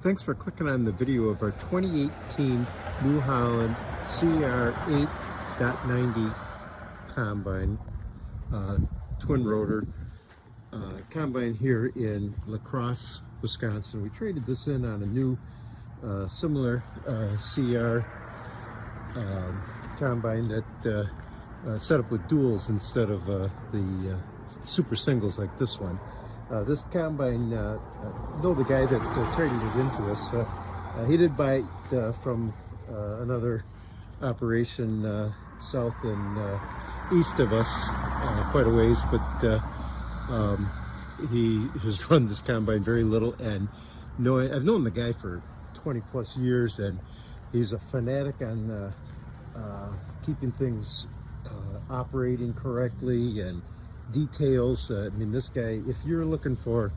Thanks for clicking on the video of our 2018 New Holland CR8.90 combine, twin rotor combine here in La Crosse, Wisconsin. We traded this in on a new similar CR combine that set up with duals instead of the super singles like this one. This combine, know the guy that traded it into us. He did buy it from another operation south and east of us, quite a ways, but he has run this combine very little, and I've known the guy for 20 plus years, and he's a fanatic on keeping things operating correctly and details. I mean, this guy, if you're looking for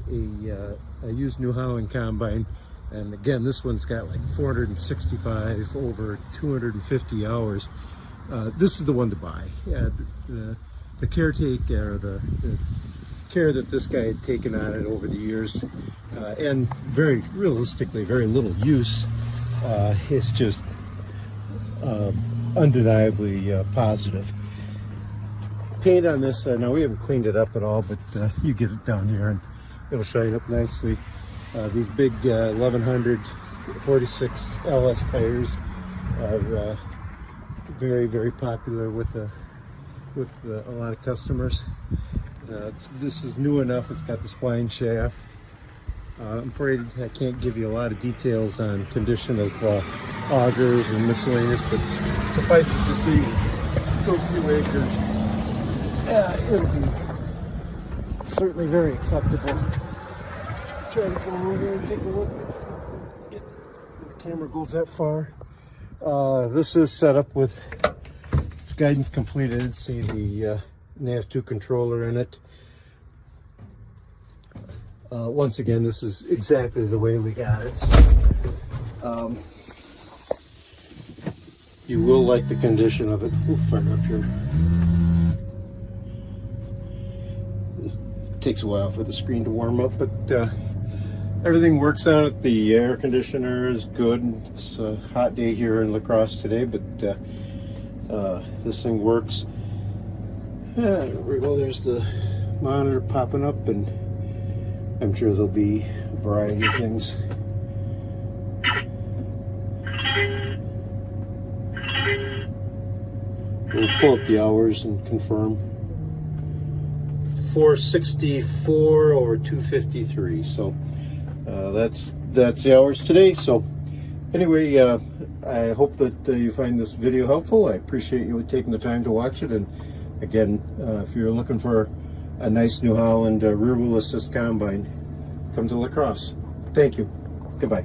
a used New Holland combine, and again, this one's got like 465 over 250 hours, this is the one to buy. The caretaker, the care that this guy had taken on it over the years, and very realistically, very little use, is just undeniably positive. Paint on this, now we haven't cleaned it up at all, but you get it down here and it'll shine up nicely. These big 1100 46 LS tires are very, very popular with a lot of customers. This is new enough. It's got the spline shaft. I'm afraid I can't give you a lot of details on condition of augers and miscellaneous, but suffice it to see, so few acres, it'll be certainly very acceptable. Try to go over here and take a look. The camera goes that far. This is set up with its guidance completed. See the nav2 controller in it. Once again, this is exactly the way we got it. So, you will like the condition of it. We'll fire up here. It takes a while for the screen to warm up, but everything works on it. The air conditioner is good. It's a hot day here in La Crosse today, but this thing works. There we go. There's the monitor popping up, and I'm sure there'll be a variety of things. We'll pull up the hours and confirm. 464 over 253. So that's the hours today. So anyway, I hope that you find this video helpful. I appreciate you taking the time to watch it. And again, if you're looking for a nice New Holland rear wheel assist combine, come to La Crosse. Thank you. Goodbye.